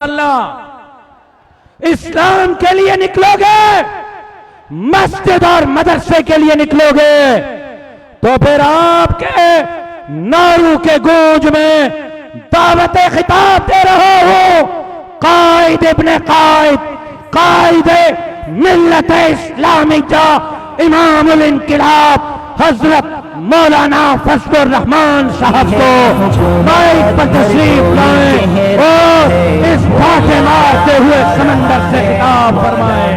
अल्लाह इस्लाम के लिए निकलोगे, मस्जिद और मदरसे के लिए निकलोगे, तो फिर आपके नारों के गूंज में दावत खिताब दे रहा हो कायद इब्ने कायद, कायद मिल्लत इस्लामिया, इमामुल इनकिलाब हजरत मौलाना फजलुर रहमान साहब को माइक पर तशरीफ लाएं और इस फाटे मारते हुए समंदर से खिताब फरमाएं।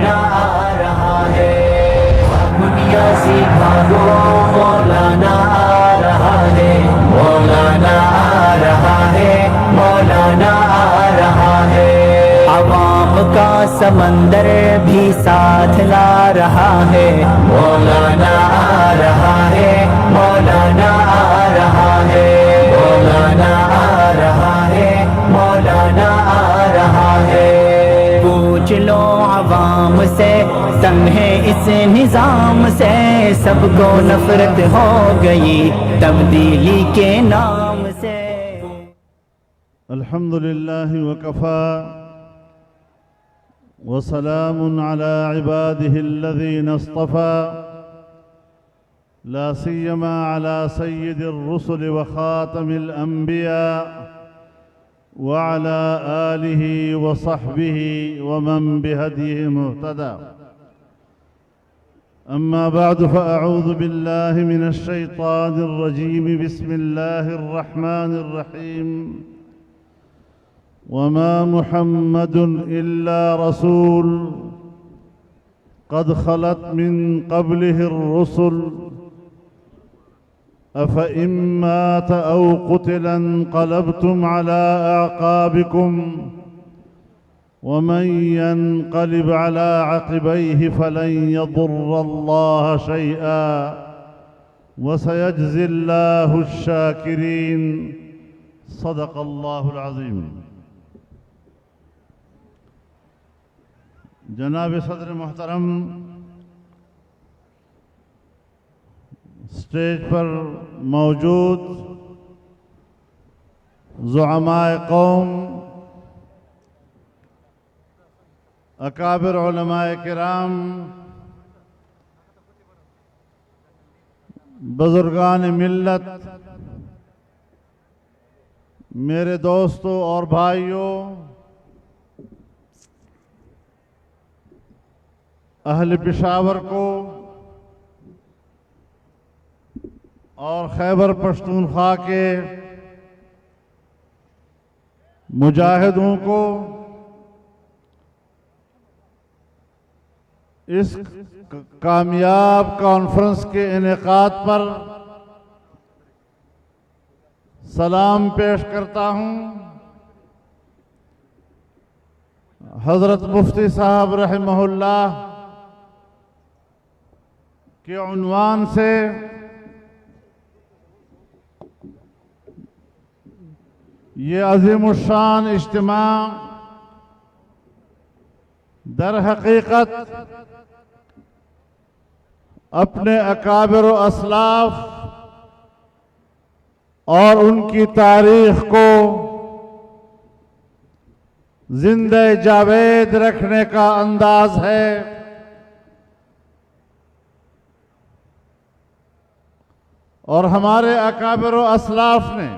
दुनिया सीखा दो, मौलाना आ रहा है, मौलाना आ रहा है, मौलाना आ रहा है। अवाम का समंदर भी साथ ला रहा है, मौलाना आ रहा है, मौलाना आ रहा है, मौलाना आ रहा है, मौलाना आ रहा है। पूछ लो अवाम से, तंग है इस निजाम से, सबको नफरत हो गई तब्दीली के नाम से। अल्हम्दुलिल्लाह वकफ़ा वसलामुन अला इबादिहिल्लज़ीना इस्तफ़ा ला सिय्यमा अला सय्यिदिर रुसुल व ख़ातमिल अंबिया व अला आलिहि व सहबिहि व मन बिहदिहि मुहतदा। अम्मा बअद फ़अऊज़ु बिल्लाहि मिनश शैतानिर रजीम। बिस्मिल्लाहिर रहमानिर रहीम। वमा मुहम्मदुन इल्ला रसूल क़द ख़लत मिन क़ब्लिहिर रुसुल अफ़इन मात औ क़ुतिला इंक़लबतुम अला अअक़ाबिकुम वमन यन्क़लिब अला अक़बैहि फ़लन यदुर्रल्लाह शैअन वसयज्ज़िल्लाहु शाकिरीन। सदक़ल्लाहुल अज़ीम। जनाब सदर मोहतरम, स्टेज पर मौजूद ज़ुअमाए कौम, अकाबिर उलमाए किराम, बुजुर्गान मिल्लत, मेरे दोस्तों और भाइयों, अहल पेशावर को और खैबर पख्तूनख्वा के मुजाहिदों को इस कामयाब कॉन्फ्रेंस के इनेकाद पर सलाम पेश करता हूँ। हज़रत मुफ्ती साहब रहमहुल्लाह के उन्वान से ये अज़ीमुश्शान इज्तिमा दर हकीकत अपने अकाबिर व असलाफ और उनकी तारीख को जिंदा जावेद रखने का अंदाज है। और हमारे अकाबिर व असलाफ ने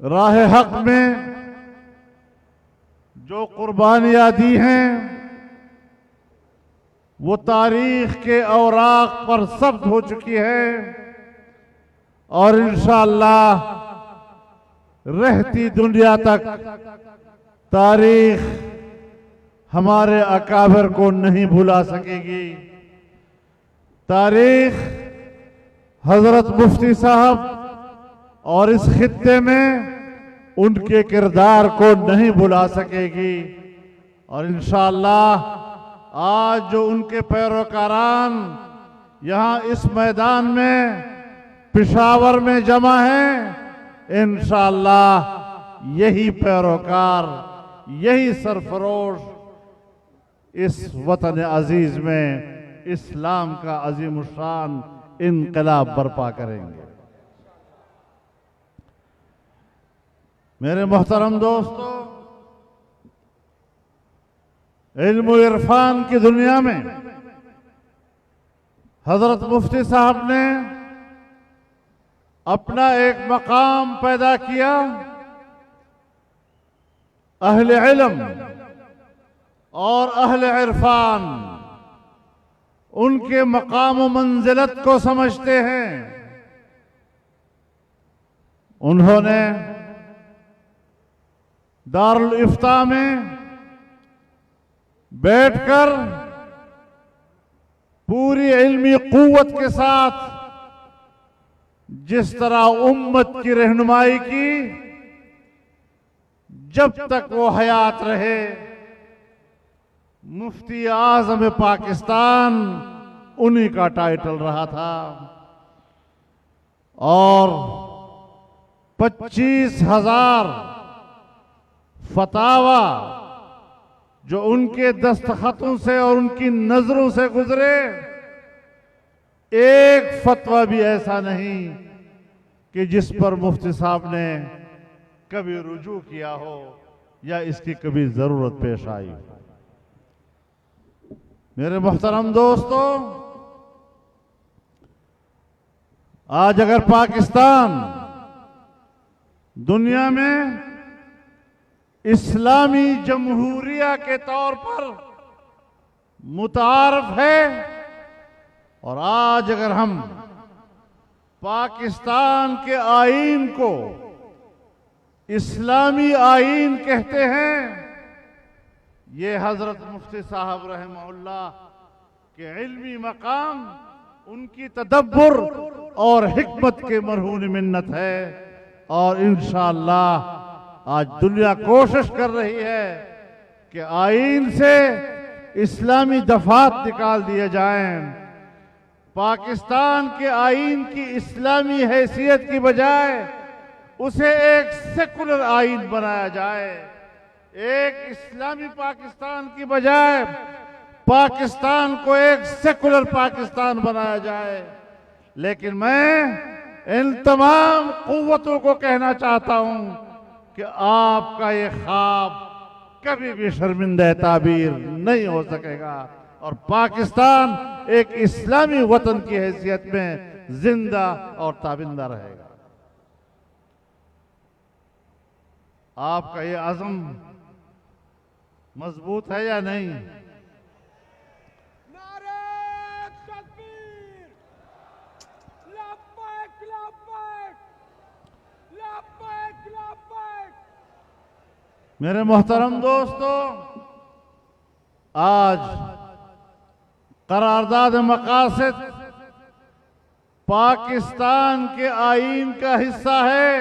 राह हक में जो कुर्बानियां दी हैं वो तारीख के औराक पर ज़ब्त हो चुकी है और इंशाअल्लाह रहती दुनिया तक तारीख हमारे अकाबिर को नहीं भुला सकेगी। तारीख हजरत मुफ्ती साहब और इस खित्ते में उनके किरदार को नहीं भुला सकेगी। और इंशाअल्लाह आज जो उनके पैरोकारान यहाँ इस मैदान में पेशावर में जमा हैं, इंशाअल्लाह यही पैरोकार, यही सरफरोश इस वतन अजीज में इस्लाम का अजीमुशान इनकलाब बर्पा करेंगे। मेरे मोहतरम दोस्तों, इल्म इरफान की दुनिया में हजरत मुफ्ती साहब ने अपना एक मकाम पैदा किया। अहले इल्म और अहले इरफान उनके मकाम व मंजिलत को समझते हैं। उन्होंने दारुल इफ्ता में बैठकर पूरी इल्मी कुव्वत के साथ जिस तरह उम्मत की रहनुमाई की, जब तक वो हयात रहे, मुफ्ती आज़म पाकिस्तान उन्हीं का टाइटल रहा था। और 25,000 फतावा जो उनके दस्तखतों से और उनकी नजरों से गुजरे, एक फतवा भी ऐसा नहीं कि जिस पर मुफ्ती साहब ने कभी रुजू किया हो या इसकी कभी जरूरत पेश आई हो। मेरे मोहतरम दोस्तों, आज अगर पाकिस्तान दुनिया में इस्लामी जमहूरिया के तौर पर मुतारफ है, और आज अगर हम पाकिस्तान के आईन को इस्लामी आईन कहते हैं, ये हजरत मुफ्ती साहब रहमहुल्लाह के इल्मी मकाम, उनकी तदब्बुर और हिकमत के मरहून मिन्नत है। और इंशाअल्लाह आज दुनिया कोशिश कर रही है कि आईन से इस्लामी दफात निकाल दिए जाएं। पाकिस्तान के आईन की इस्लामी हैसियत की बजाय उसे एक सेकुलर आईन बनाया जाए। एक इस्लामी पाकिस्तान की बजाय पाकिस्तान को एक सेकुलर पाकिस्तान बनाया जाए। लेकिन मैं इन तमाम कुव्वतों को कहना चाहता हूं कि आपका ये ख्वाब कभी भी शर्मिंदा ताबीर नहीं हो सकेगा, और पाकिस्तान एक इस्लामी वतन की हैसियत में जिंदा और ताबिंदा रहेगा। आपका ये अज़म मजबूत है या नहीं? मेरे मोहतरम दोस्तों, आज करारदाद मकासद पाकिस्तान के आईन का हिस्सा है,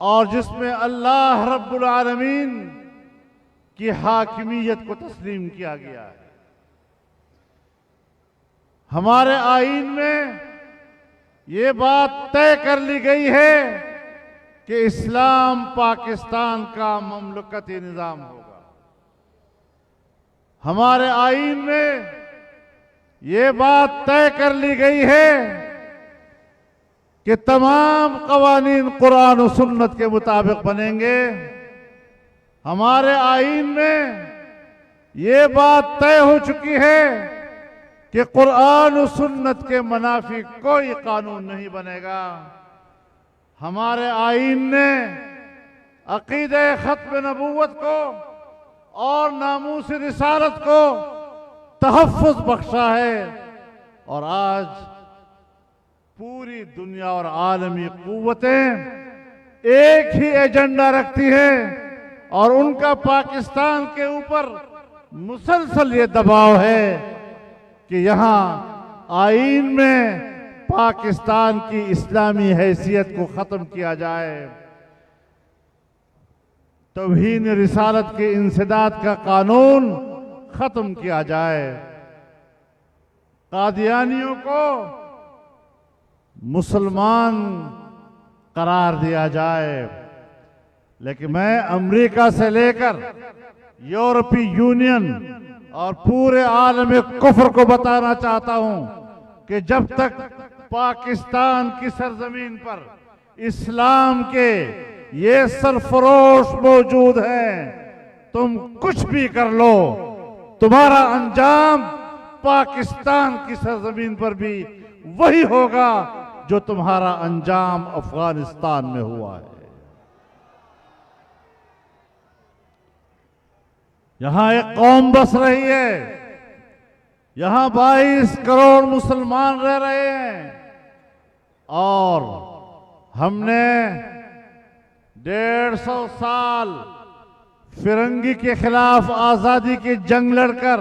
और जिसमें अल्लाह रब्बुल आलमीन की हाकिमियत को तस्लीम किया गया है। हमारे आईन में ये बात तय कर ली गई है कि इस्लाम पाकिस्तान का ममलकती निज़ाम होगा। हमारे आईन में ये बात तय कर ली गई है कि तमाम कवानीन कुरान और सुन्नत के मुताबिक बनेंगे। हमारे आईन में ये बात तय हो चुकी है कि कुरान और सुन्नत के मुनाफी कोई कानून नहीं बनेगा। हमारे आईन ने अकीदे खत्म नबूवत को और नामूस रिसालत को तहफ़्फ़ुज़ बख्शा है, और आज पूरी दुनिया और आलमी कुव्वतें एक ही एजेंडा रखती हैं, और उनका पाकिस्तान के ऊपर मुसलसल ये दबाव है कि यहाँ आईन में पाकिस्तान की इस्लामी हैसियत को ख़त्म किया जाए, तौहीन रिसालत के इंसदाद का कानून ख़त्म किया जाए, कादियानियों को मुसलमान करार दिया जाए। लेकिन मैं अमेरिका से लेकर यूरोपीय यूनियन और पूरे आलम कुफ्र को बताना चाहता हूं कि जब तक पाकिस्तान की सरजमीन पर इस्लाम के ये सरफरोश मौजूद हैं। तुम कुछ भी कर लो, तुम्हारा अंजाम पाकिस्तान की सरजमीन पर भी वही होगा जो तुम्हारा अंजाम अफगानिस्तान में हुआ है। यहां एक कौम बस रही है, यहां 22 करोड़ मुसलमान रह रहे हैं और हमने 150 साल फिरंगी के खिलाफ आजादी की जंग लड़कर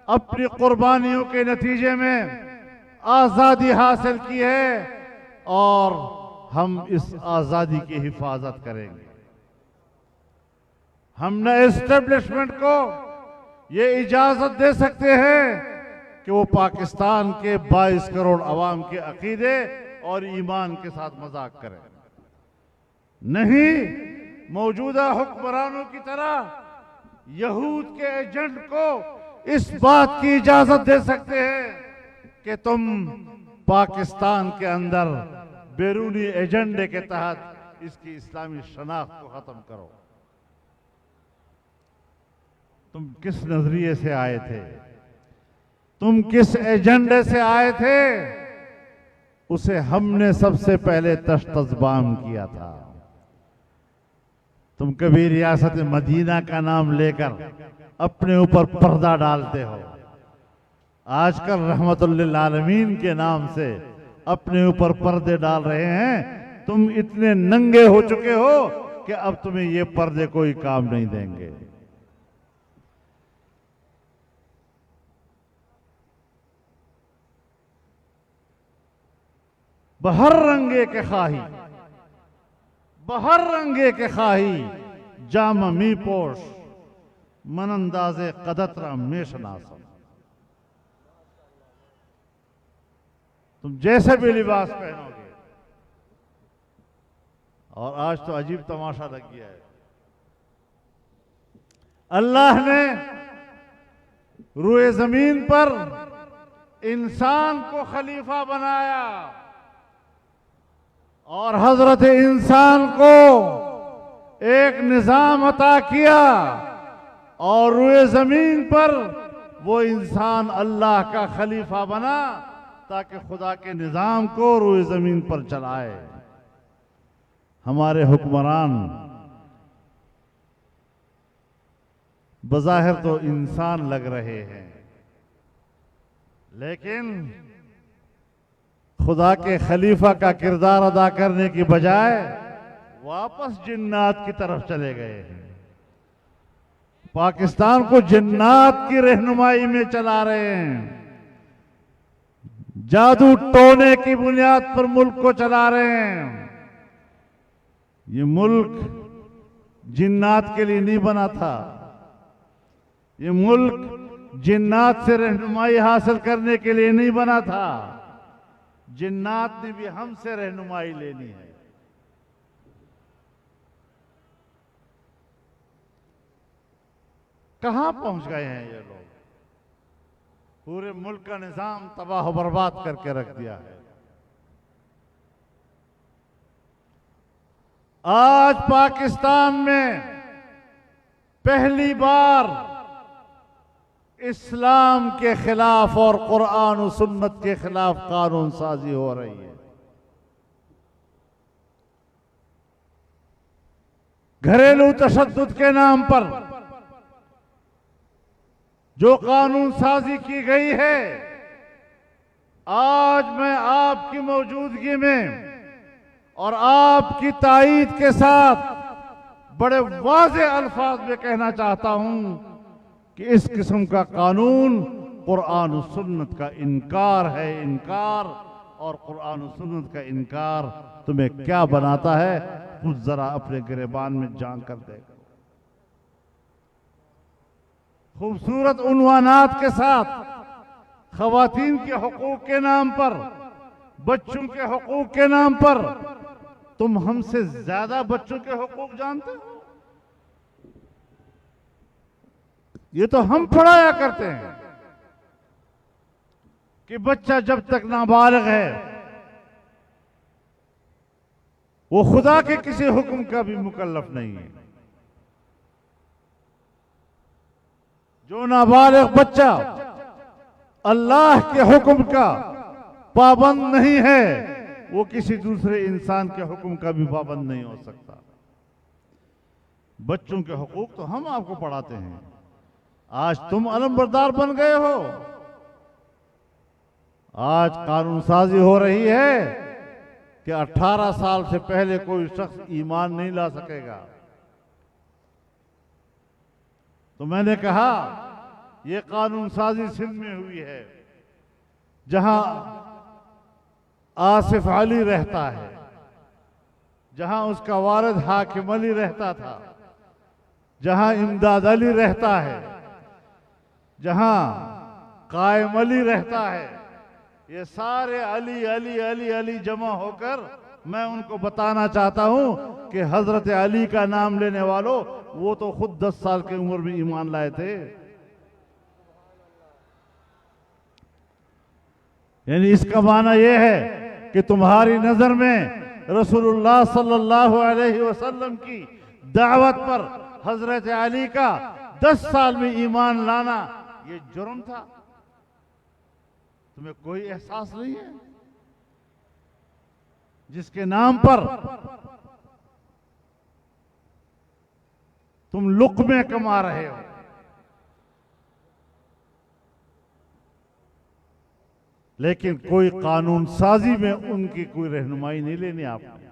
अपनी कुर्बानियों के नतीजे में आजादी हासिल की है और हम इस आजादी की हिफाजत करेंगे। हम न एस्टेब्लिशमेंट को ये इजाजत दे सकते हैं कि वो पाकिस्तान के 22 करोड़ अवाम के अकीदे और ईमान के साथ मजाक करें। नहीं, मौजूदा हुक्मरानों की तरह यहूद के एजेंट को इस बात की इजाजत दे सकते हैं कि तुम पाकिस्तान के अंदर बैरूनी एजेंडे के तहत इसकी इस्लामी शनाख्त को खत्म करो। तुम किस नजरिए से आए थे, तुम किस एजेंडे से आए थे, उसे हमने सबसे पहले तश्तज़बाम किया था। तुम कभी रियासत मदीना का नाम लेकर अपने ऊपर पर्दा डालते हो, आजकल रहमतुल लिल आलमीन के नाम से अपने ऊपर पर्दे डाल रहे हैं। तुम इतने नंगे हो चुके हो कि अब तुम्हें ये पर्दे कोई काम नहीं देंगे। बहर रंगे के खाही, बहर रंगे के खाही, जाम मी पोश, मनंदाजे कदतरा मेशनासम। तुम जैसे भी लिबास पहनोगे, और आज तो अजीब तमाशा लग गया है। अल्लाह ने रूए जमीन पर इंसान को खलीफा बनाया और हजरत इंसान को एक निजाम अता किया और रूए जमीन पर वो इंसान अल्लाह का खलीफा बना ताकि खुदा के निजाम को रूए जमीन पर चलाए। हमारे हुक्मरान बज़ाहिर तो इंसान लग रहे हैं, लेकिन खुदा के खलीफा का किरदार अदा करने की बजाय वापस जिन्नात की तरफ चले गए हैं। पाकिस्तान को जिन्नात की रहनुमाई में चला रहे हैं, जादू टोने की बुनियाद पर मुल्क को चला रहे हैं। ये मुल्क जिन्नात के लिए नहीं बना था, ये मुल्क जिन्नात से रहनुमाई हासिल करने के लिए नहीं बना था। जिन्नात ने भी हमसे रहनुमाई लेनी है। कहां पहुंच गए हैं ये लोग? पूरे मुल्क का निजाम तबाह बर्बाद करके रख दिया है। आज पाकिस्तान में पहली बार इस्लाम के खिलाफ और कुरान और सुन्नत के खिलाफ कानून साजी हो रही है। घरेलू तशद्दुद के नाम पर जो कानून साजी की गई है, आज मैं आपकी मौजूदगी में और आपकी तायीद के साथ बड़े वाज़ेह अल्फाज में कहना चाहता हूं कि इस किस्म का कानून कुरान और सुन्नत का इनकार है। इनकार और कुरान और सुन्नत का इनकार तुम्हें क्या बनाता है, कुछ जरा अपने गिरेबान में जान कर देगा। खूबसूरत उन्वानात के साथ खवातीन के हुकूक के नाम पर, बच्चों के हुकूक के नाम पर तुम हमसे ज्यादा बच्चों के हुकूक जानते हो। ये तो हम पढ़ाया करते हैं कि बच्चा जब तक नाबालिग है वो खुदा के किसी हुक्म का भी मुकल्लफ नहीं है। जो नाबालिग बच्चा अल्लाह के हुक्म का पाबंद नहीं है, वो किसी दूसरे इंसान के हुक्म का भी पाबंद नहीं हो सकता। बच्चों के हुकूक तो हम आपको पढ़ाते हैं। आज तुम अलमबरदार बन गए हो। आज कानून साजी हो रही है कि 18 साल से पहले कोई शख्स ईमान नहीं ला सकेगा। तो मैंने कहा यह कानून साजी सिंध में हुई है, जहां आसिफ अली रहता है, जहां उसका वारिद हाकिम अली रहता था, जहां इमदाद अली रहता है, जहां कायम अली रहता है। ये सारे अली अली अली अली जमा होकर मैं उनको बताना चाहता हूं कि हजरत अली का नाम लेने वालों, वो तो खुद 10 साल की उम्र में ईमान लाए थे। यानी इसका माना यह है कि तुम्हारी नजर में रसूलुल्लाह सल्लल्लाहु अलैहि वसल्लम की दावत पर हजरत अली का 10 साल में ईमान लाना ये जुर्म था। तुम्हें कोई एहसास नहीं है? जिसके नाम पर तुम लुक़्मे कमा रहे हो, लेकिन कोई कानून साजी में उनकी कोई रहनुमाई नहीं लेनी आपने।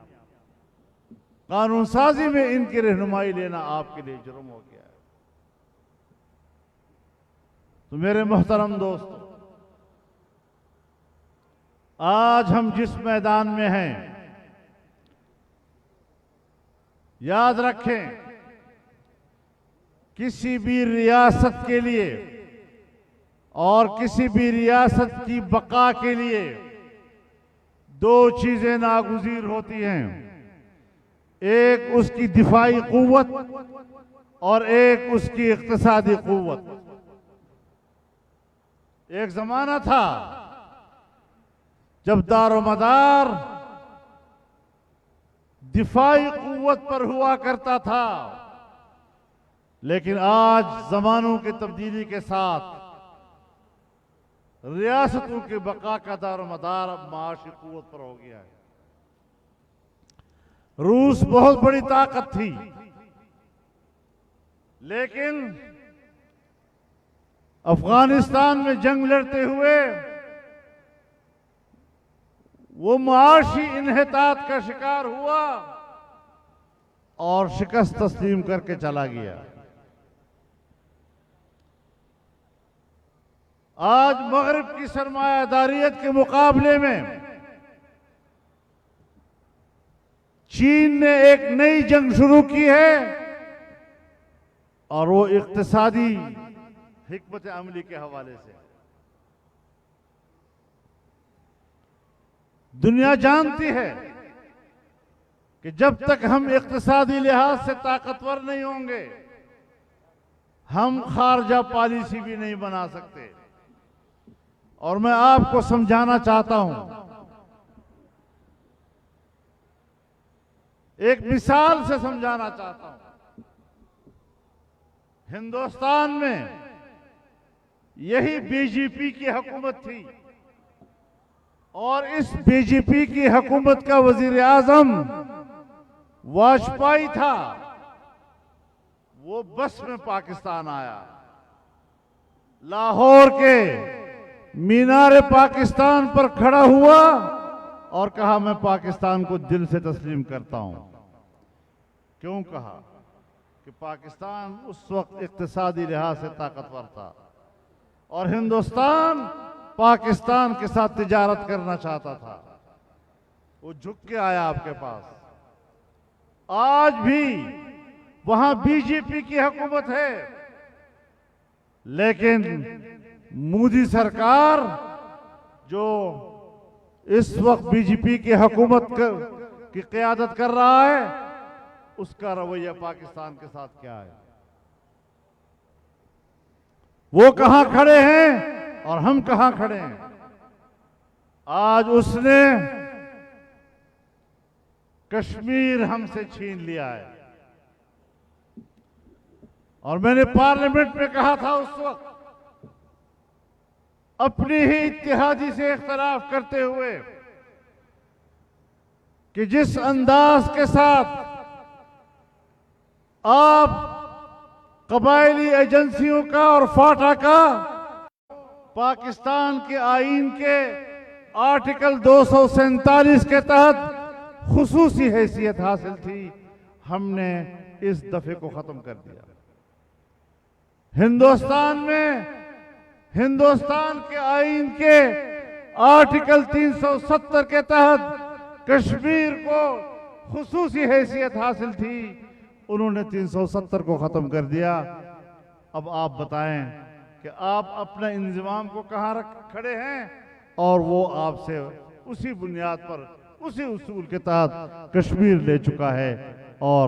कानून साजी में इनकी रहनुमाई लेना आपके लिए जुर्म हो गया है। तो मेरे मोहतरम दोस्तों, आज हम जिस मैदान में हैं, याद रखें किसी भी रियासत के लिए और किसी भी रियासत की बका के लिए 2 चीजें नागुज़ीर होती हैं। एक उसकी दिफाई कुव्वत और एक उसकी इक्तिसादी कुव्वत। एक जमाना था जब दारोमदार दिफाई कुव्वत पर हुआ करता था, लेकिन आज जमानों की तब्दीली के साथ रियासतों के बका का दारोमदार अब माशी कुव्वत पर हो गया है। रूस बहुत बड़ी ताकत थी, लेकिन अफगानिस्तान में जंग लड़ते हुए वो माशी इन्हितात का शिकार हुआ और शिकस्त तस्लीम करके चला गया। आज मगरिब की सरमायादारियत के मुकाबले में चीन ने एक नई जंग शुरू की है और वो इक्तिसादी हिकमत अमली के हवाले से। दुनिया जानती है कि जब तक हम इक्तिसादी लिहाज से ताकतवर नहीं होंगे, हम खारजा पॉलिसी भी नहीं बना सकते। और मैं आपको समझाना चाहता हूं, एक मिसाल से समझाना चाहता हूं। हिंदुस्तान में यही बीजेपी की हुकूमत थी और इस बीजेपी की हुकूमत का वजीर आजम वाजपेयी था। वो बस में पाकिस्तान आया, लाहौर के मीनार पाकिस्तान पर खड़ा हुआ और कहा मैं पाकिस्तान को दिल से तस्लीम करता हूं। क्यों कहा? कि पाकिस्तान उस वक्त इक्तिसादी लिहाज से ताकतवर था और हिंदुस्तान पाकिस्तान के साथ तिजारत करना चाहता था। वो झुक के आया आपके पास। आज भी वहां बीजेपी की हुकूमत है, लेकिन मोदी सरकार जो इस वक्त बीजेपी की हुकूमत की क़यादत कर रहा है, उसका रवैया पाकिस्तान के साथ क्या है? वो कहां खड़े हैं और हम कहां खड़े हैं? आज उसने कश्मीर हमसे छीन लिया है। और मैंने पार्लियामेंट में कहा था उस वक्त, अपनी ही इत्तेहादी से इख्तलाफ करते हुए, कि जिस अंदाज के साथ आप कबायली एजेंसियों का और फाटा का पाकिस्तान के आईन के आर्टिकल 247 के तहत खुसूसी हैसियत हासिल थी, हमने इस दफे को खत्म कर दिया। हिंदुस्तान में हिंदुस्तान के आईन के आर्टिकल 370 के तहत कश्मीर को खुसूसी हैसियत हासिल थी, उन्होंने 370 को खत्म कर दिया। अब आप बताएं कि आप अपने इंतजाम को कहां रख खड़े हैं, और वो आपसे उसी बुनियाद पर, उसी उसूल के तहत कश्मीर ले चुका है। और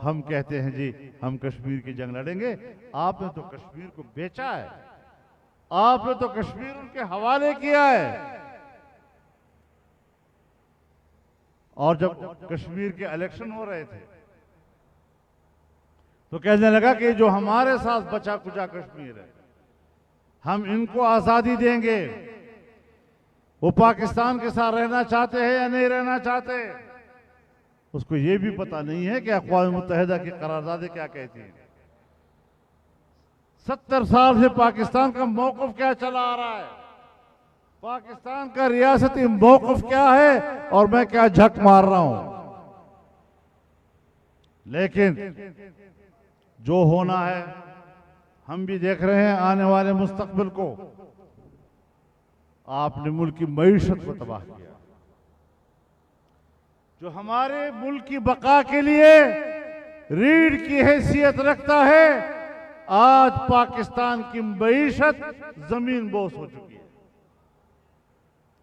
हम कहते हैं जी हम कश्मीर की जंग लड़ेंगे। आपने तो कश्मीर को बेचा है, आपने तो कश्मीर उनके हवाले किया है। और जब कश्मीर के इलेक्शन हो रहे थे तो कहने लगा कि जो हमारे साथ बचा कुचा कश्मीर है, हम इनको आजादी देंगे। वो पाकिस्तान के साथ रहना चाहते हैं या नहीं रहना चाहते, उसको ये भी पता नहीं है कि अक़वाम मुत्तहिदा की करारदादें क्या कहती हैं। 70 साल से पाकिस्तान का मौक़िफ़ क्या चला आ रहा है, पाकिस्तान का रियासती मौक़िफ़ क्या है, और मैं क्या झक मार रहा हूं। लेकिन जो होना है हम भी देख रहे हैं। आने वाले मुस्तक़बिल को आपने मुल्क की मईशत को तबाह किया। जो हमारे मुल्क की बका के लिए रीढ़ की हैसियत रखता है, आज पाकिस्तान की मईशत जमीन बोस हो चुकी है।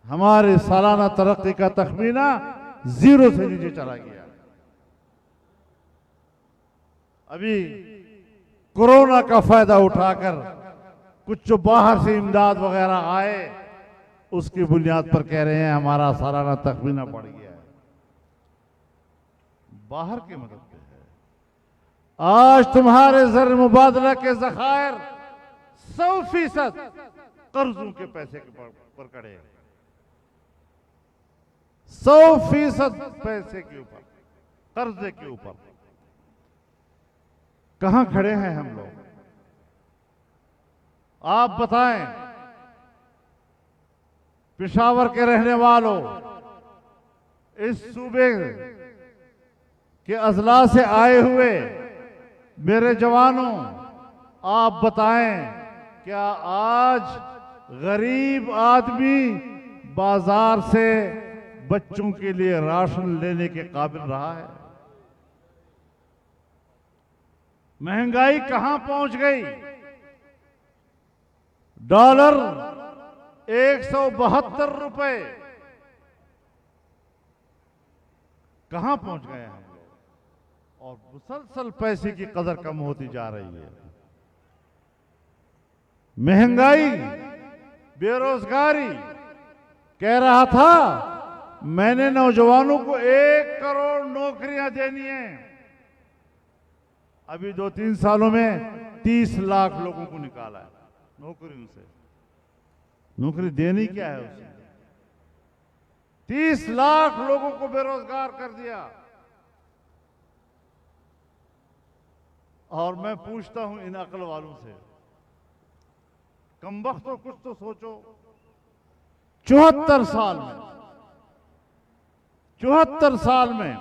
हमारे सालाना तरक्की का तखमीना 0 से नीचे चला गया। अभी कोरोना का फायदा उठाकर कुछ जो बाहर से इमदाद वगैरह आए, उसकी बुनियाद पर कह रहे हैं हमारा सालाना तखमीना बढ़ गया है। बाहर की मदद पे है। आज तुम्हारे ज़र मुबादला के ज़खायर 100% कर्जों के पैसे के पर खड़े हैं। 100% पैसे के ऊपर, कर्जे के ऊपर कहां खड़े हैं हम लोग? आप बताएं। पेशावर के रहने वालों, इस सूबे के अजला से आए हुए मेरे जवानों, आप बताएं, क्या आज गरीब आदमी बाजार से बच्चों के लिए राशन लेने के काबिल रहा है? महंगाई कहां पहुंच गई? डॉलर 172 रुपए कहां पहुंच गए हम लोग? और मुसलसल पैसे की कदर कम होती जा रही है। महंगाई, बेरोजगारी। कह रहा था मैंने नौजवानों को 1 करोड़ नौकरियां देनी है। अभी 2-3 सालों में 30 लाख लोगों को निकाला है नौकरियों से। नौकरी देनी क्या है उसने? 30 लाख लोगों को बेरोजगार कर दिया। और मैं पूछता हूं इन अक्ल वालों से, कमबख्त तो कुछ तो सोचो। 74 साल में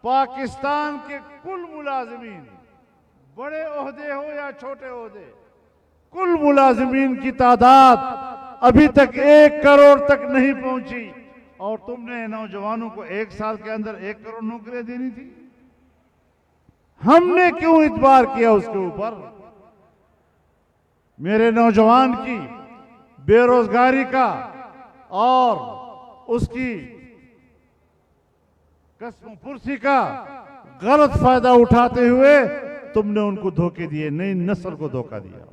पाकिस्तान के कुल मुलाजिमीन, बड़े ओहदे हो या छोटे ओहदे, कुल मुलाजिमीन की तादाद अभी तक 1 करोड़ तक नहीं पहुंची। और तुमने नौजवानों को 1 साल के अंदर 1 करोड़ नौकरियां देनी थी। हमने क्यों इतबार किया उसके ऊपर? मेरे नौजवान की बेरोजगारी का और उसकी कसम पुरसी का गलत फायदा उठाते हुए तुमने उनको धोखे दिए, नई नस्ल को धोखा दिया।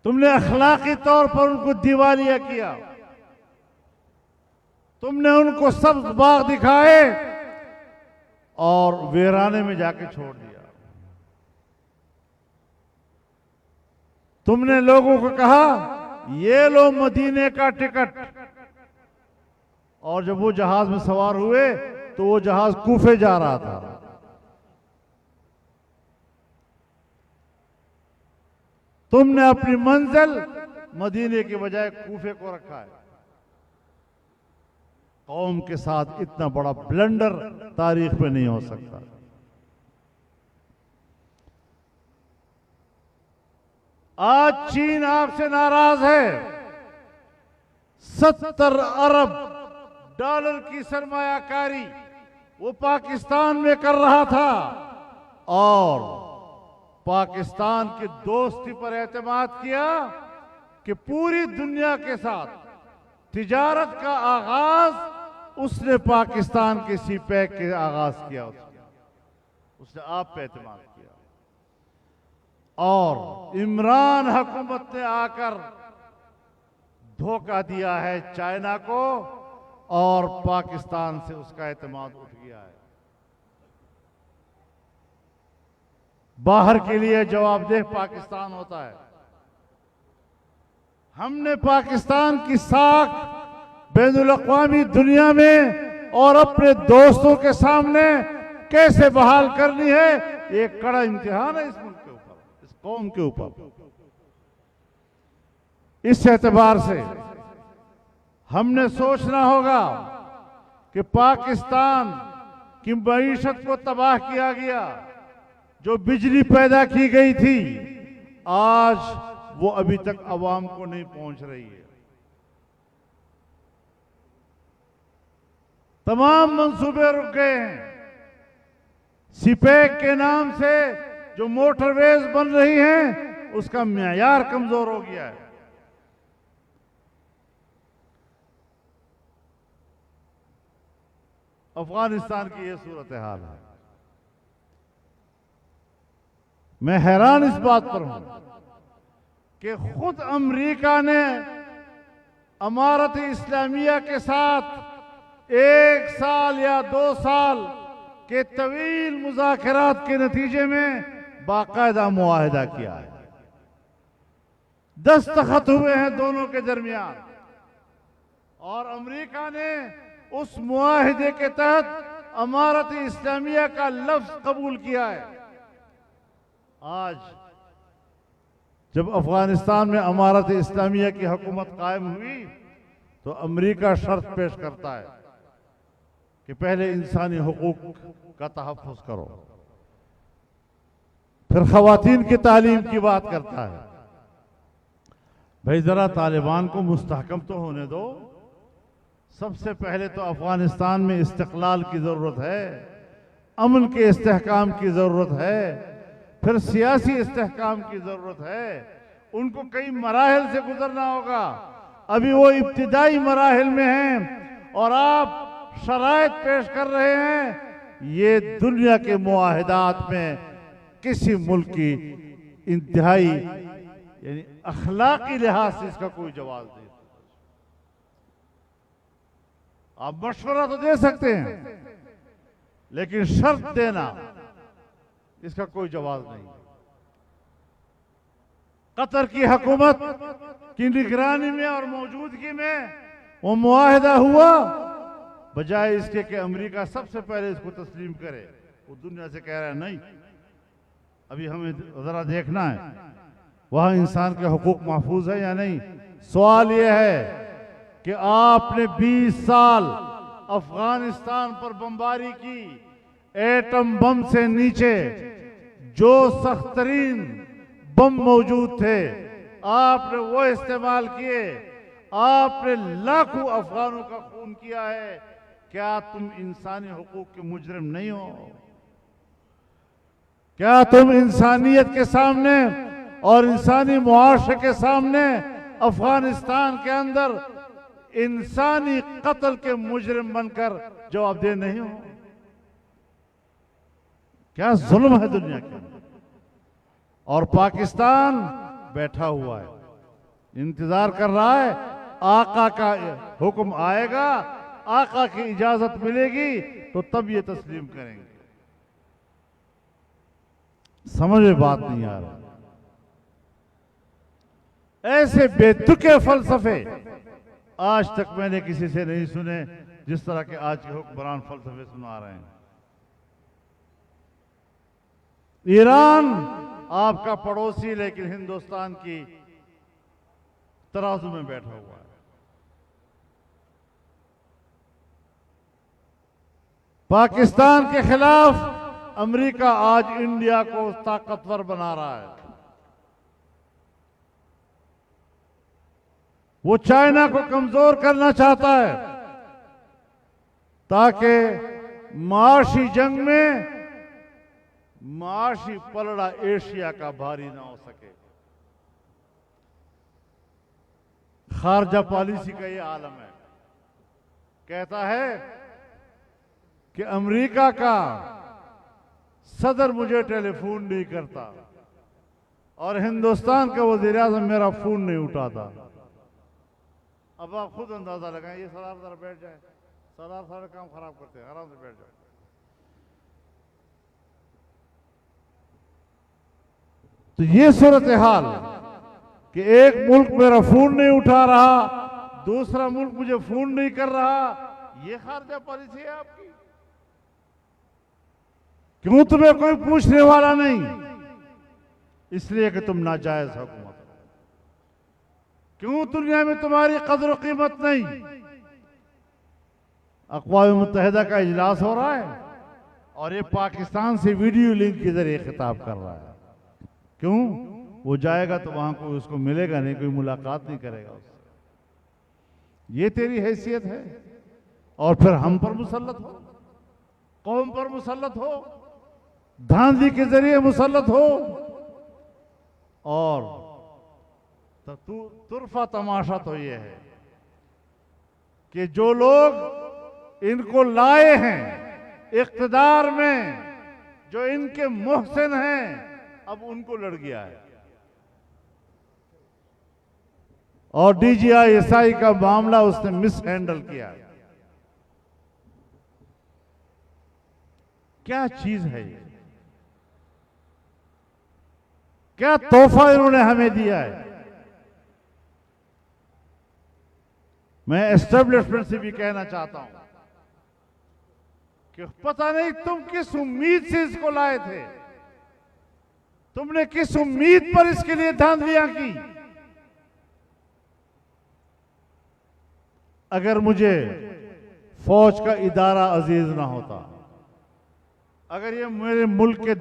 तुमने अखलाकी तौर पर उनको दिवालिया किया। तुमने उनको सब्ज बाग दिखाए और वीराने में जाके छोड़ दिया। तुमने लोगों को कहा ये लो मदीने का टिकट, और जब वो जहाज में सवार हुए तो वो जहाज कूफे जा रहा था। तुमने अपनी मंजिल मदीने के बजाय कूफे को रखा है। कौम के साथ इतना बड़ा ब्लंडर तारीख में नहीं हो सकता। आज चीन आपसे नाराज है। 70 अरब डॉलर की सरमायाकारी वो पाकिस्तान में कर रहा था और पाकिस्तान की दोस्ती पर एतमाद किया कि पूरी दुनिया के साथ तिजारत का आगाज उसने पाकिस्तान के सीपैक के आगाज किया। उसने आप पे एतमाद किया और इमरान हुकूमत ने आकर धोखा दिया है चाइना को और पाकिस्तान से उसका एतमाद उठ गया है। बाहर के लिए जवाबदेह पाकिस्तान होता है। हमने पाकिस्तान की साख बैनुल अक़वामी दुनिया में और अपने दोस्तों के सामने कैसे बहाल करनी है, ये कड़ा इम्तिहान है इस मुल्क के ऊपर, इस कौम के ऊपर। इस एतबार से हमने सोचना होगा कि पाकिस्तान की मईशत को तबाह किया गया, जो बिजली पैदा की गई थी आज वो अभी तक अवाम को नहीं पहुंच रही है। तमाम मंसूबे रुक गए हैं। सीपैक के नाम से जो मोटरवेज बन रही हैं उसका म्यार कमजोर हो गया है। अफगानिस्तान की यह सूरत हाल है। मैं हैरान इस बात पर हूं कि खुद अमेरिका ने अमारत इस्लामिया के साथ 1 साल या 2 साल के तवील मुज़ाकरात के नतीजे में बाकायदा मुआहिदा किया है। दस्तखत हुए हैं दोनों के दरमियान और अमेरिका ने उस मुआहिदे के तहत अमारत इस्लामिया का लफ्ज कबूल किया है। आज जब अफगानिस्तान में अमारत इस्लामिया की हुकूमत कायम हुई तो अमेरिका शर्त पेश करता है कि पहले इंसानी हुकूक का तहफ़्फ़ुज़ करो, फिर ख़वातीन की तालीम की बात करता है। भाई जरा तालिबान को मुस्तहकम तो होने दो। सबसे पहले तो अफगानिस्तान में इस्तिक़लाल की ज़रूरत है, अमन के इस्तेहकाम की ज़रूरत है, फिर सियासी इस्तेहकाम की ज़रूरत है। उनको कई मराहिल से गुजरना होगा। अभी वो इब्तिदाई मराहिल में हैं और आप शराइत पेश कर रहे हैं। ये दुनिया के मुआहिदात में किसी मुल्क की इंतहाई यानी अखलाकी लिहाज से इसका कोई जवाब नहीं। आप मशवरा तो दे सकते हैं लेकिन शर्त देना इसका कोई जवाब नहीं। कतर की हुकूमत की निगरानी में और मौजूदगी में वो मुआहिदा हुआ, बजाय इसके कि अमेरिका सबसे पहले इसको तस्लीम करे। वो दुनिया से कह रहा है नहीं, अभी हमें जरा देखना है वहां इंसान के हुकूक महफूज है या नहीं। सवाल यह है कि आपने 20 साल अफगानिस्तान पर बमबारी की, एटम बम से नीचे जो सख्त तरीन बम मौजूद थे आपने वो इस्तेमाल किए। आपने लाखों अफगानों का खून किया है। क्या तुम इंसानी हुकूक के मुजरिम नहीं हो? क्या तुम इंसानियत के सामने और इंसानी मुआशरे के सामने अफगानिस्तान के अंदर इंसानी कत्ल के मुजरिम बनकर जवाबदेह नहीं हो? क्या जुल्म है दुनिया के अंदर। और पाकिस्तान बैठा हुआ है, इंतजार कर रहा है आका का हुक्म आएगा आका की इजाजत मिलेगी तो तब ये तस्लीम करेंगे। समझ में बात नहीं आ रहा। ऐसे बेतुके फलसफे आज तक मैंने किसी से नहीं सुने जिस तरह के आज के हुक्मरान फलसफे सुना रहे हैं। ईरान आपका पड़ोसी लेकिन हिंदुस्तान की तराजू में बैठा हुआ है। पाकिस्तान के खिलाफ अमेरिका आज इंडिया को ताकतवर बना रहा है। वो चाइना को कमजोर करना चाहता है ताकि माशी जंग में माशी पलड़ा एशिया का भारी ना हो सके। खारजा पॉलिसी का ये आलम है। कहता है कि अमेरिका का सदर मुझे टेलीफोन नहीं करता और हिंदुस्तान का वज़ीर आज़म मेरा फोन नहीं उठाता। अब आप खुद अंदाजा लगाएं। ये सरदार जरा बैठ जाए। सरदार सारे काम खराब करते हैं, आराम से बैठ जाओ। तो ये सूरत हाल कि एक मुल्क मेरा फोन नहीं उठा रहा, दूसरा मुल्क मुझे फोन नहीं कर रहा, ये खारजा पॉलिसी है आपकी। क्यों तुम्हें कोई पूछने वाला नहीं? इसलिए कि तुम नाजायज हुकूमत। क्यों दुनिया में तुम्हारी कदर और कीमत नहीं? अक़वाम मुत्तहिदा का इजलास हो रहा है और ये पाकिस्तान से वीडियो लिंक के जरिए खिताब कर रहा है। क्यों? वो जाएगा तो वहां कोई उसको मिलेगा नहीं, कोई मुलाकात नहीं करेगा उससे। ये तेरी हैसियत है और फिर हम पर मुसल्लत हो, कौम पर मुसल्लत हो, धांधली के जरिए मुसल्लत हो। और तो तुरफा तमाशा तो ये है कि जो लोग इनको लाए हैं इख्तिदार में, जो इनके मुहसिन हैं, अब उनको लड़ गया है। और DGI-SI का मामला उसने मिस हैंडल किया है। क्या चीज है ये? क्या तोहफा इन्होंने हमें दिया है? मैं एस्टेब्लिशमेंट से भी कहना चाहता हूं कि पता नहीं तुम किस उम्मीद से इसको लाए थे, तुमने किस उम्मीद पर इसके लिए धांधलियां की। अगर मुझे फौज का इदारा अजीज ना होता, अगर ये मेरे मुल्क के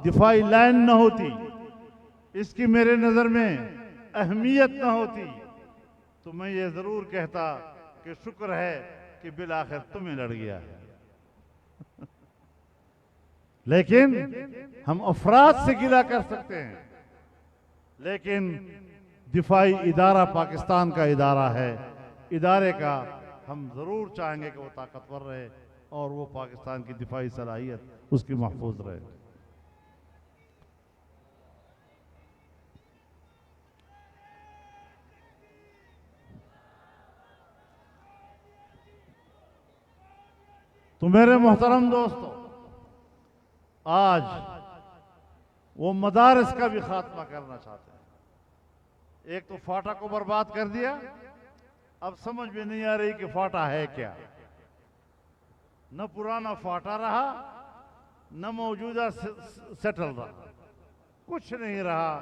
दिफाई लाइन ना होती, इसकी मेरे नजर में अहमियत ना होती, तो मैं ये जरूर कहता कि शुक्र है कि बिलाखिर तुम्हें लड़ गया है। लेकिन हम अफराद से गिला कर सकते हैं, लेकिन दिफाई इदारा पाकिस्तान का इदारा है। इदारे का हम जरूर चाहेंगे कि वो ताकतवर रहे और वो पाकिस्तान की दिफाई सलाहियत उसकी महफूज रहे। तो मेरे मोहतरम दोस्तों, आज वो मदारस का भी खात्मा करना चाहते हैं। एक तो फाटा को बर्बाद कर दिया, अब समझ में नहीं आ रही कि फाटा है क्या। न पुराना फाटा रहा, न मौजूदा सेटल रहा, कुछ नहीं रहा।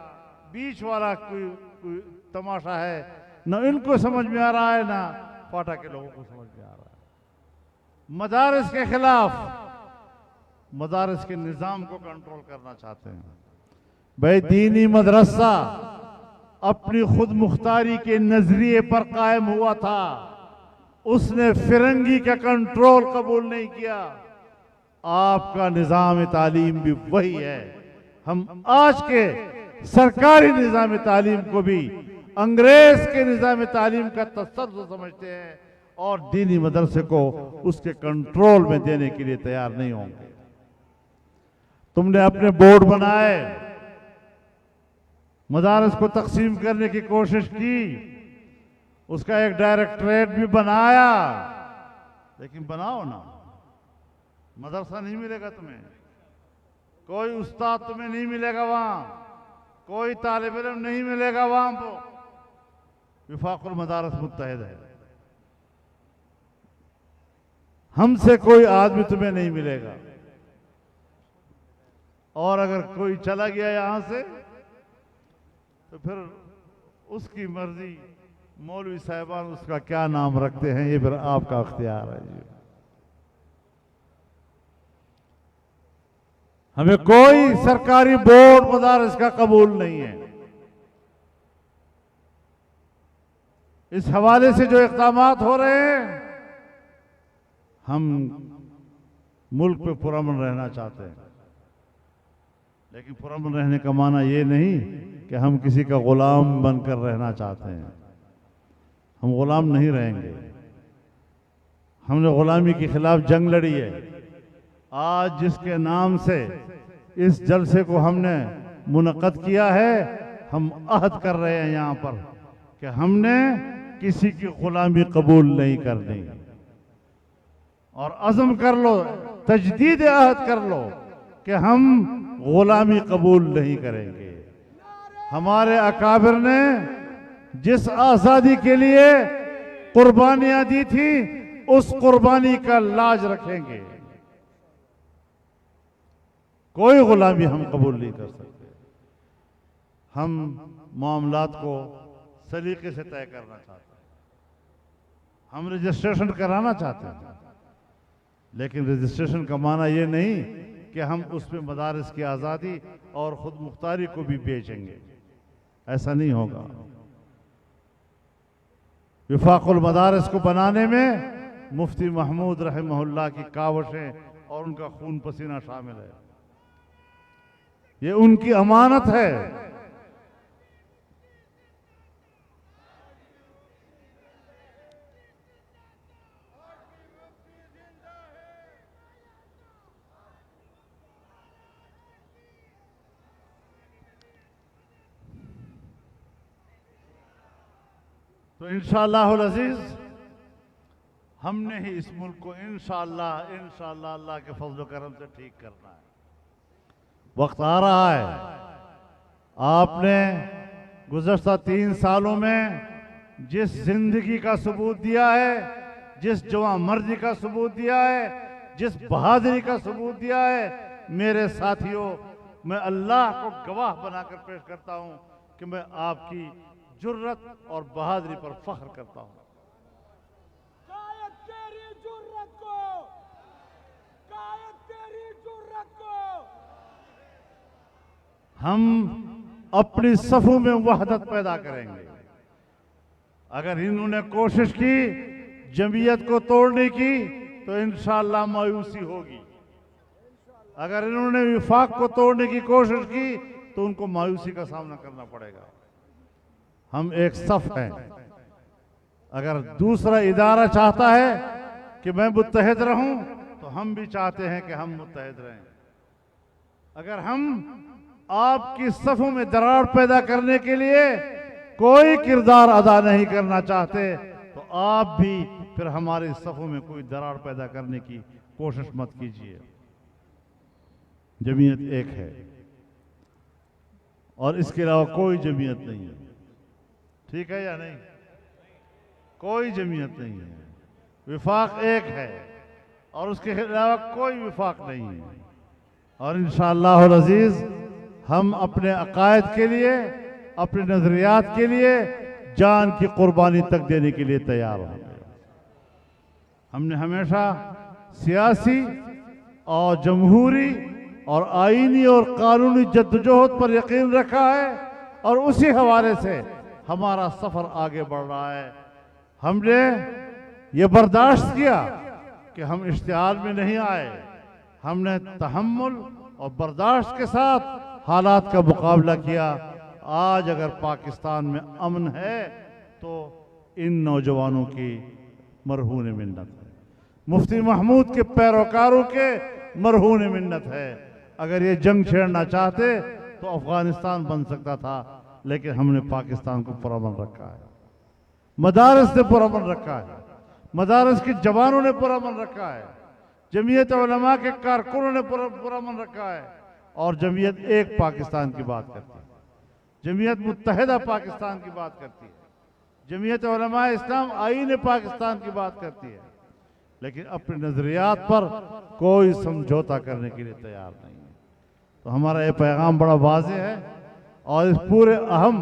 बीच वाला कोई तमाशा है, न इनको समझ में आ रहा है, ना फाटा के लोगों को समझ में आ रहा है। मदारस के खिलाफ, मदारस के निज़ाम को कंट्रोल करना चाहते हैं। भाई दीनी मदरसा अपनी खुद मुख्तारी के नजरिए पर कायम हुआ था, उसने फिरंगी का कंट्रोल कबूल नहीं किया। आपका निज़ाम तालीम भी वही है। हम आज के सरकारी निज़ाम तालीम को भी अंग्रेज के निज़ाम तालीम का तसर्रुफ समझते हैं और दीनी मदरसे को उसके कंट्रोल में देने के लिए तैयार नहीं होंगे। तुमने अपने बोर्ड बनाए, मदारस को तकसीम करने की कोशिश की, उसका एक डायरेक्टरेट भी बनाया, लेकिन बनाओ ना। मदरसा नहीं मिलेगा तुम्हें, कोई उस्ताद तुम्हें नहीं मिलेगा वहां, कोई तालिब इल्म नहीं मिलेगा वहां पर। विफाकुल मदारिस मुत्तहिद है, हमसे कोई आदमी तुम्हें नहीं मिलेगा। और अगर कोई चला गया यहां से तो फिर उसकी मर्जी, मौलवी साहिबान उसका क्या नाम रखते हैं ये फिर आपका अख्तियार है जी। हमें कोई सरकारी बोर्ड मदारिस का कबूल नहीं है। इस हवाले से जो इक़दामात हो रहे हैं, हम मुल्क पे पुरअमन रहना चाहते हैं, लेकिन पुरअमन रहने का माना ये नहीं कि हम किसी का गुलाम बनकर रहना चाहते हैं। हम गुलाम नहीं रहेंगे। हमने गुलामी के खिलाफ जंग लड़ी है। आज जिसके नाम से इस जलसे को हमने मुनक़द किया है, हम अहद कर रहे हैं यहाँ पर कि हमने किसी की गुलामी कबूल नहीं करनी। और अज़म कर लो, तजदीद अहद कर लो कि हम गुलामी कबूल नहीं करेंगे। हमारे अकाबिर ने जिस आज़ादी के लिए कुर्बानियां दी थी, उस कुर्बानी का लाज रखेंगे। कोई गुलामी हम कबूल नहीं कर सकते। हम मामलात को सलीके से तय करना चाहते हैं। हम रजिस्ट्रेशन कराना चाहते हैं, लेकिन रजिस्ट्रेशन का माना यह नहीं कि हम उसमें मदारिस की आज़ादी और खुद मुख्तारी को भी बेचेंगे। ऐसा नहीं होगा। विफाकुल मदारिस को बनाने में मुफ्ती महमूद रहमहुल्लाह की कावशें और उनका खून पसीना शामिल है। ये उनकी अमानत है। तो इंशाअल्लाहुल अज़ीज़ हमने ही इस मुल्क को इंशाअल्लाह अल्लाह के फज़ल करम से ठीक करना है। वक्त आ रहा है। आपने गुज़श्ता 3 सालों में जिस जिंदगी का सबूत दिया है, जिस जवां मर्जी का सबूत दिया है, जिस बहादुरी का सबूत दिया है, मेरे साथियों, मैं अल्लाह को गवाह बनाकर पेश करता हूं कि मैं आपकी जुर्रत और बहादुरी पर फख्र करता हूं। हम अपनी सफों में वहदत पैदा करेंगे। अगर इन्होंने कोशिश की जमीयत को तोड़ने की तो इंशाअल्लाह मायूसी होगी। अगर इन्होंने विफाक को तोड़ने की कोशिश की तो उनको मायूसी का सामना करना पड़ेगा। हम एक सफ हैं। अगर दूसरा इदारा चाहता है कि मैं मुत्तहिद रहूं तो हम भी चाहते हैं कि हम मुत्तहिद रहें। अगर हम आपकी सफों में दरार पैदा करने के लिए कोई किरदार अदा नहीं करना चाहते तो आप भी फिर हमारे सफों में कोई दरार पैदा करने की कोशिश मत कीजिए। जमीयत एक है और इसके अलावा कोई जमीयत नहीं है। ठीक है या नहीं? कोई जमीयत नहीं है। विफाक एक है और उसके अलावा कोई विफाक नहीं है। और इंशाअल्लाहुल अज़ीज़ हम अपने अकायद के लिए, अपने नजरियात के लिए जान की कुर्बानी तक देने के लिए तैयार हैं। हमने हमेशा सियासी और जमहूरी और आईनी और कानूनी जद्दोजहद पर यकीन रखा है और उसी हवाले से हमारा सफर आगे बढ़ रहा है। हमने ये बर्दाश्त किया कि हम इश्तिहाल में नहीं आए। हमने तहम्मुल और बर्दाश्त के साथ हालात का मुकाबला किया। आज अगर पाकिस्तान में अमन है तो इन नौजवानों की मरहून मिन्नत है, मुफ्ती महमूद के पैरोकारों के मरहून मिन्नत है। अगर ये जंग छेड़ना चाहते तो अफगानिस्तान बन सकता था, लेकिन हमने पाकिस्तान को पुरअमन रखा है, मदारिस से पुरअमन रखा है, मदारस के जवानों ने पूरा मन रखा है, जमीयत उलमा के कारकुनों ने पूरा मन रखा है, और जमीयत एक पाकिस्तान की बात करती है, जमीयत मुत्तहिदा पाकिस्तान की बात करती है, जमीयत उलमा इस्लाम आईन पाकिस्तान की बात करती है, लेकिन अपने नजरियात पर कोई समझौता करने के लिए तैयार नहीं है। तो हमारा ये पैगाम बड़ा वाज़ेह है, और इस पूरे अहम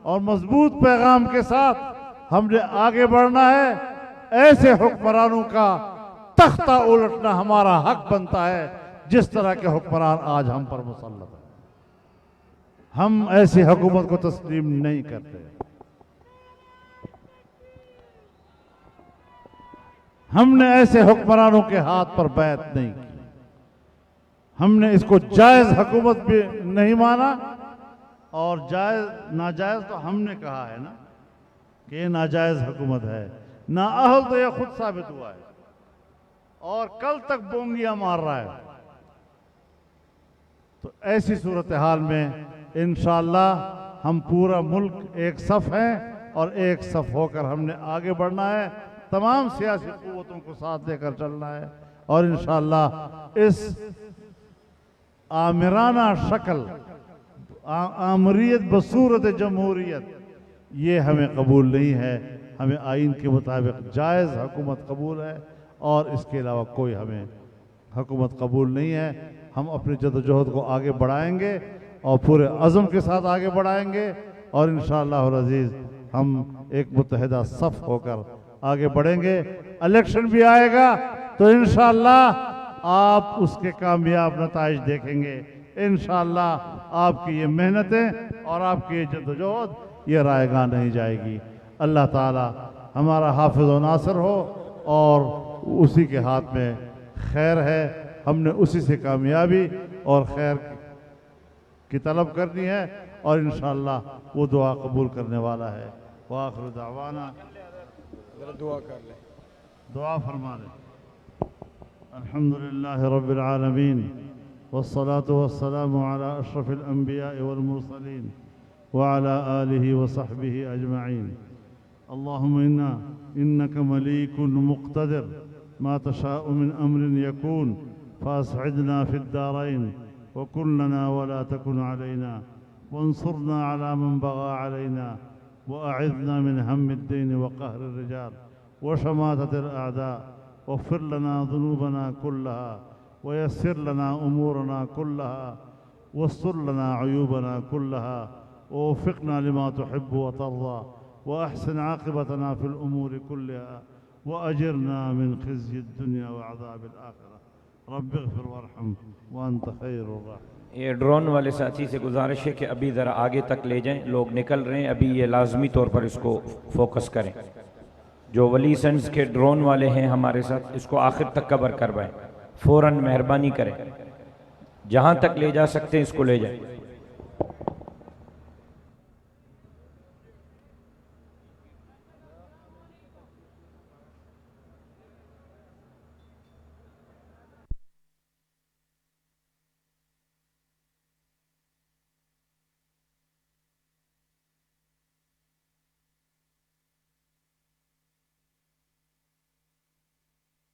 और मजबूत पैगाम के साथ हमने आगे बढ़ना है। ऐसे हुक्मरानों का तख्ता उलटना हमारा हक बनता है, जिस तरह के हुक्मरान आज हम पर मुसल्लत है। हम ऐसी हुकूमत को तस्लीम नहीं करते। हमने ऐसे हुक्मरानों के हाथ पर बैत नहीं की। हमने इसको जायज हुकूमत भी नहीं माना, और जायज नाजायज तो हमने कहा है ना कि ये नाजायज हुकूमत है, नाअहल तो यह खुद साबित हुआ है, और कल तक बोंगियां मार रहा है। तो ऐसी सूरत हाल में इंशाअल्लाह हम पूरा मुल्क एक सफ हैं, और एक सफ होकर हमने आगे बढ़ना है। तमाम सियासी कुव्वतों को साथ लेकर चलना है, और इंशाअल्लाह इस आमिराना शक्ल, आमरीत बसूरत जमहूरियत, ये हमें कबूल नहीं है। हमें आइन के मुताबिक जायज़ हुकूमत कबूल है, और इसके अलावा कोई हमें हुकूमत कबूल नहीं है। हम अपनी जदोजहद को आगे बढ़ाएंगे, और पूरे अज़म के साथ आगे बढ़ाएंगे, और इंशाअल्लाह अज़ीज़ हम एक मुत्तहिदा सफ़ होकर आगे बढ़ेंगे। इलेक्शन भी आएगा तो इंशाअल्लाह आप उसके कामयाब नताइज देखेंगे। इंशाअल्लाह आपकी ये मेहनतें और आपकी ये जदोजहद ये रायगा नहीं जाएगी। अल्लाह ताला हमारा हाफिज़ व नासिर हो, और उसी के हाथ में खैर है। हमने उसी से कामयाबी और खैर की तलब करनी है, और इंशाअल्लाह वो दुआ कबूल करने वाला है। वाखिर दावाना, दुआ कर ले, दुआ फरमा ले। अल्हम्दुलिल्लाह रब्बिल आलमीन, वस्सलातु वस्सलामु अला अशरफिल अंबिया वल मुरसलीन व अला आलिहि व सहबिहि अजमईन। अल्लाहुम्मा इन्नका मलीकुन मुक़्तदिर मा तशाउ मिन अम्रिन यकून फासइदना फिद दारैन व कुन लना व ला तकुन अलैना वंसुरना अला मन बगा अलैना व अइज़ना मिन हम्मिद दीन व क़हरिर रिजाल व शमाततिल अअदा वग़फ़िर लना ज़ुनूबना कुल्लहा व यस्सिर लना उमूरना कुल्लहा वस्सुर लना अयूबना कुल्लहा ववफ़िक़ना लिमा तुहिब्बु व तर्ज़ा व अहसिन आक़िबतना फ़िल उमूरि कुल्लिहा व अजिरना मिन ख़िज़्यि दुनिया व अज़ाबिल आख़िरह रब्बिग़फ़िर वरहम व अंत ख़ैरुर राहिमीन। ये ड्रोन वाले साथी से गुजारिश है कि अभी ज़रा आगे तक ले जाएं, लोग निकल रहे हैं, अभी ये लाजमी तौर पर इसको फोकस करें। जो वली सन्स के ड्रोन वाले हैं हमारे साथ, इसको आखिर तक कवर करवाएं, फ़ौरन मेहरबानी करें, जहाँ तक ले जा सकते हैं इसको ले जाएं।